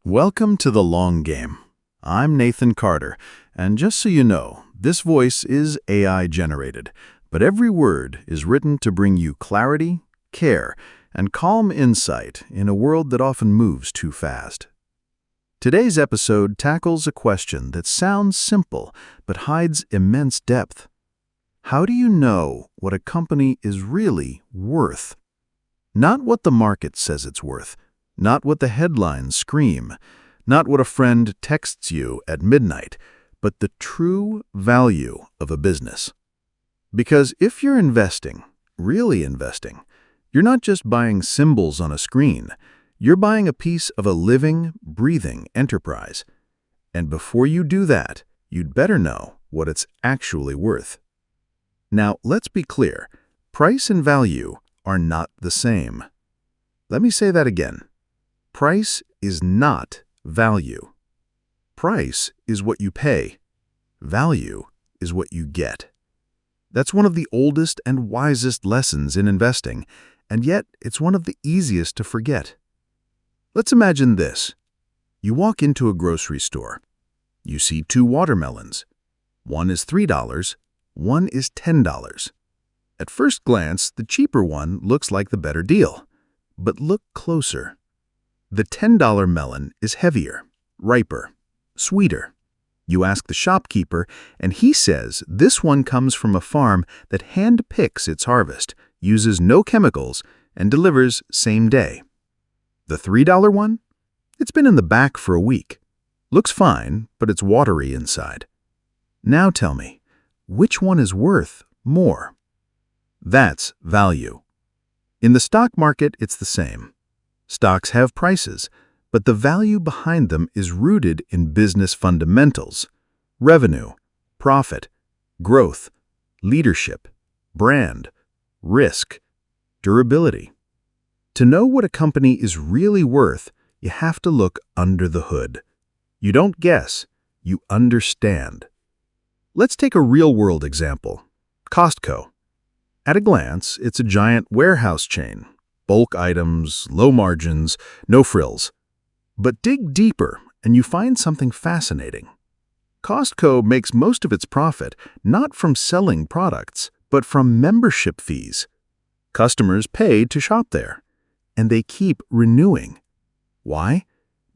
Welcome to the long game. I'm Nathan Carter, and just so you know, this voice is AI generated, but every word is written to bring you clarity, care, and calm insight in a world that often moves too fast. Today's episode tackles a question that sounds simple but hides immense depth. How do you know what a company is really worth? Not what the market says it's worth, not what the headlines scream, not what a friend texts you at midnight, but the true value of a business. Because if you're investing, really investing, you're not just buying symbols on a screen, you're buying a piece of a living, breathing enterprise. And before you do that, you'd better know what it's actually worth. Now, let's be clear, price and value are not the same. Let me say that again. Price is not value. Price is what you pay. Value is what you get. That's one of the oldest and wisest lessons in investing, and yet it's one of the easiest to forget. Let's imagine this. You walk into a grocery store. You see two watermelons. One is $3, one is $10. At first glance, the cheaper one looks like the better deal. But look closer. The $10 melon is heavier, riper, sweeter. You ask the shopkeeper, and he says this one comes from a farm that hand-picks its harvest, uses no chemicals, and delivers same day. The $3 one? It's been in the back for a week. Looks fine, but it's watery inside. Now tell me, which one is worth more? That's value. In the stock market, it's the same. Stocks have prices, but the value behind them is rooted in business fundamentals: revenue, profit, growth, leadership, brand, risk, durability. To know what a company is really worth, you have to look under the hood. You don't guess, you understand. Let's take a real-world example: Costco. At a glance, it's a giant warehouse chain. Bulk items, low margins, no frills. But dig deeper and you find something fascinating. Costco makes most of its profit not from selling products, but from membership fees. Customers pay to shop there, and they keep renewing. Why?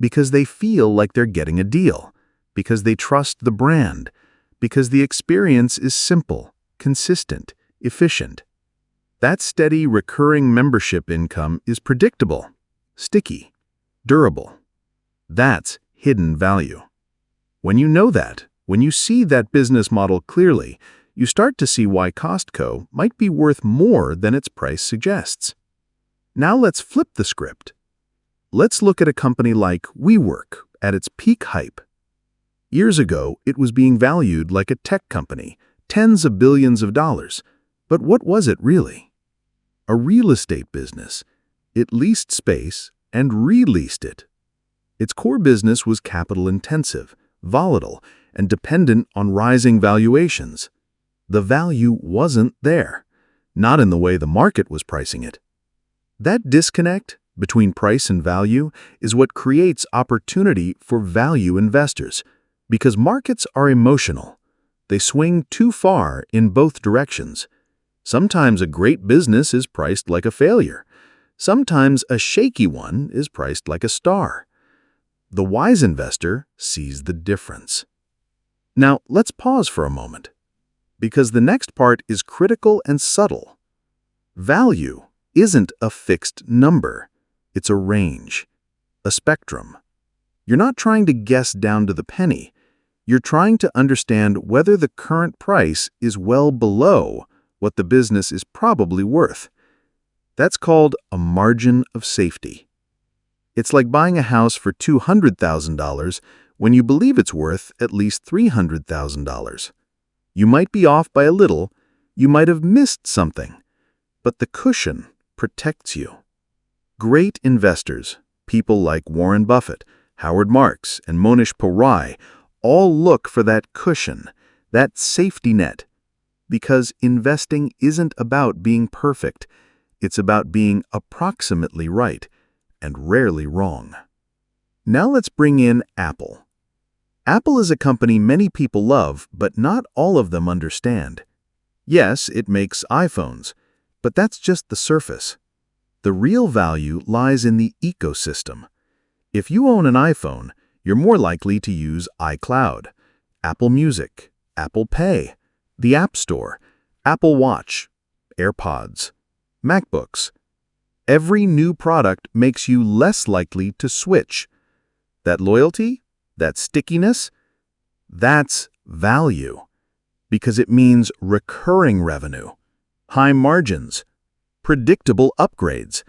Because they feel like they're getting a deal, because they trust the brand, because the experience is simple, consistent, efficient. That steady, recurring membership income is predictable, sticky, durable. That's hidden value. When you know that, when you see that business model clearly, you start to see why Costco might be worth more than its price suggests. Now let's flip the script. Let's look at a company like WeWork at its peak hype. Years ago, it was being valued like a tech company, tens of billions of dollars. But what was it really? A real estate business. It leased space and re-leased it. Its core business was capital-intensive, volatile, and dependent on rising valuations. The value wasn't there, not in the way the market was pricing it. That disconnect between price and value is what creates opportunity for value investors, because markets are emotional. They swing too far in both directions. Sometimes a great business is priced like a failure. Sometimes a shaky one is priced like a star. The wise investor sees the difference. Now, let's pause for a moment, because the next part is critical and subtle. Value isn't a fixed number. It's a range, a spectrum. You're not trying to guess down to the penny. You're trying to understand whether the current price is well below what the business is probably worth. That's called a margin of safety. It's like buying a house for $200,000 when you believe it's worth at least $300,000. You might be off by a little, you might have missed something, but the cushion protects you. Great investors, people like Warren Buffett, Howard Marks, and Mohnish Pabrai, all look for that cushion, that safety net. Because investing isn't about being perfect. It's about being approximately right and rarely wrong. Now let's bring in Apple. Apple is a company many people love, but not all of them understand. Yes, it makes iPhones, but that's just the surface. The real value lies in the ecosystem. If you own an iPhone, you're more likely to use iCloud, Apple Music, Apple Pay, the App Store, Apple Watch, AirPods, MacBooks. Every new product makes you less likely to switch. That loyalty, that stickiness, that's value, because it means recurring revenue, high margins, predictable upgrades,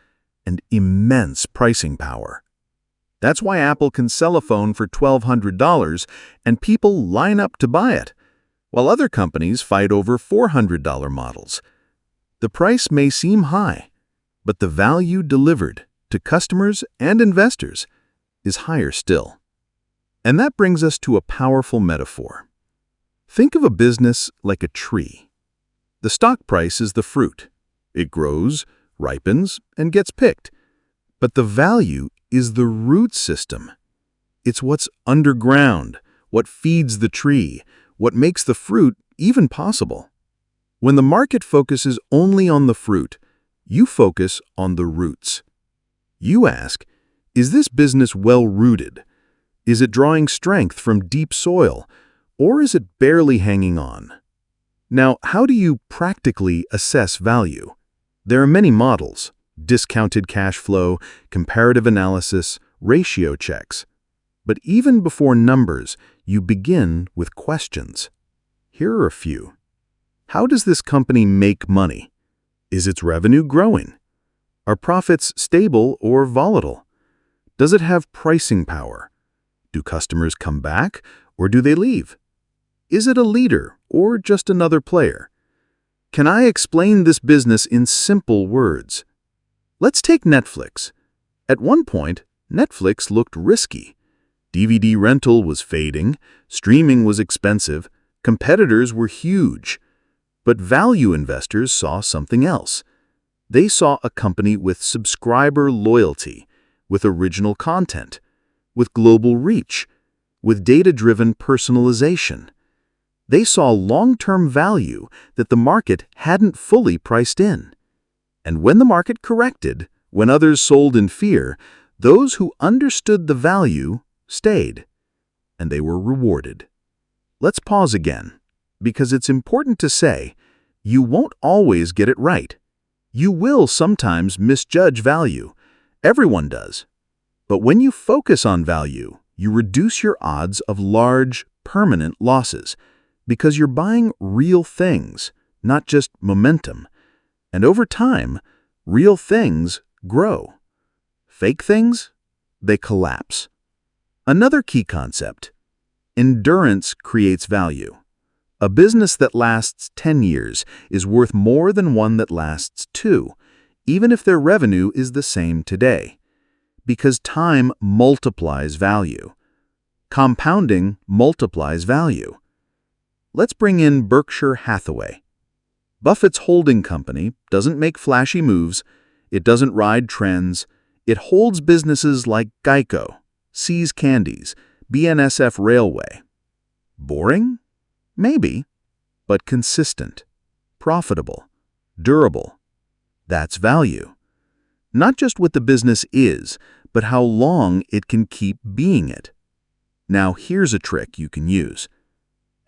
and immense pricing power. That's why Apple can sell a phone for $1,200 and people line up to buy it, while other companies fight over $400 models. The price may seem high, but the value delivered to customers and investors is higher still. And that brings us to a powerful metaphor. Think of a business like a tree. The stock price is the fruit. It grows, ripens, and gets picked. But the value is the root system. It's what's underground, what feeds the tree, what makes the fruit even possible. When the market focuses only on the fruit, you focus on the roots. You ask, is this business well-rooted? Is it drawing strength from deep soil, or is it barely hanging on? Now, how do you practically assess value? There are many models: discounted cash flow, comparative analysis, ratio checks. But even before numbers, you begin with questions. Here are a few. How does this company make money? Is its revenue growing? Are profits stable or volatile? Does it have pricing power? Do customers come back or do they leave? Is it a leader or just another player? Can I explain this business in simple words? Let's take Netflix. At one point, Netflix looked risky. DVD rental was fading, streaming was expensive, competitors were huge. But value investors saw something else. They saw a company with subscriber loyalty, with original content, with global reach, with data-driven personalization. They saw long-term value that the market hadn't fully priced in. And when the market corrected, when others sold in fear, those who understood the value stayed, and they were rewarded. Let's pause again, because it's important to say, you won't always get it right. You will sometimes misjudge value. Everyone does. But when you focus on value, you reduce your odds of large, permanent losses, because you're buying real things, not just momentum. And over time, real things grow. Fake things, they collapse. Another key concept: endurance creates value. A business that lasts 10 years is worth more than one that lasts 2, even if their revenue is the same today. Because time multiplies value. Compounding multiplies value. Let's bring in Berkshire Hathaway. Buffett's holding company doesn't make flashy moves, it doesn't ride trends, it holds businesses like Geico, See's Candies, BNSF Railway. Boring? Maybe, but consistent, profitable, durable. That's value. Not just what the business is, but how long it can keep being it. Now here's a trick you can use.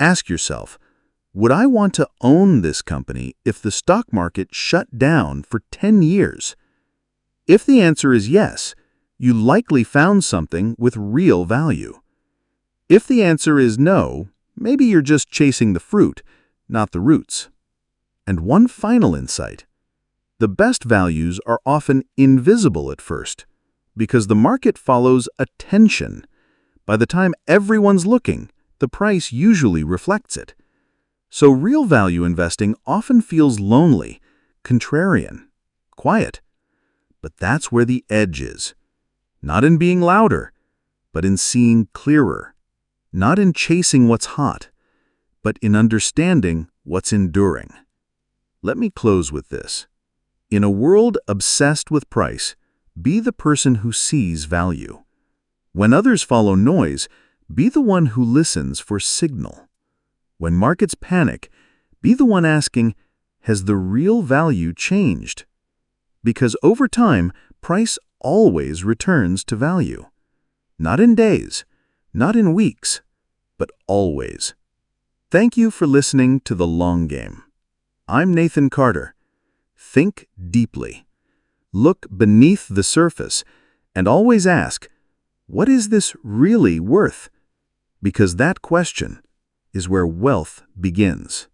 Ask yourself, would I want to own this company if the stock market shut down for 10 years? If the answer is yes, you likely found something with real value. If the answer is no, maybe you're just chasing the fruit, not the roots. And one final insight. The best values are often invisible at first, because the market follows attention. By the time everyone's looking, the price usually reflects it. So real value investing often feels lonely, contrarian, quiet. But that's where the edge is. Not in being louder, but in seeing clearer. Not in chasing what's hot, but in understanding what's enduring. Let me close with this. In a world obsessed with price, be the person who sees value. When others follow noise, be the one who listens for signal. When markets panic, be the one asking, has the real value changed? Because over time, price always returns to value. Not in days, not in weeks, but always. Thank you for listening to The Long Game. I'm Nathan Carter. Think deeply. Look beneath the surface and always ask, what is this really worth? Because that question is where wealth begins.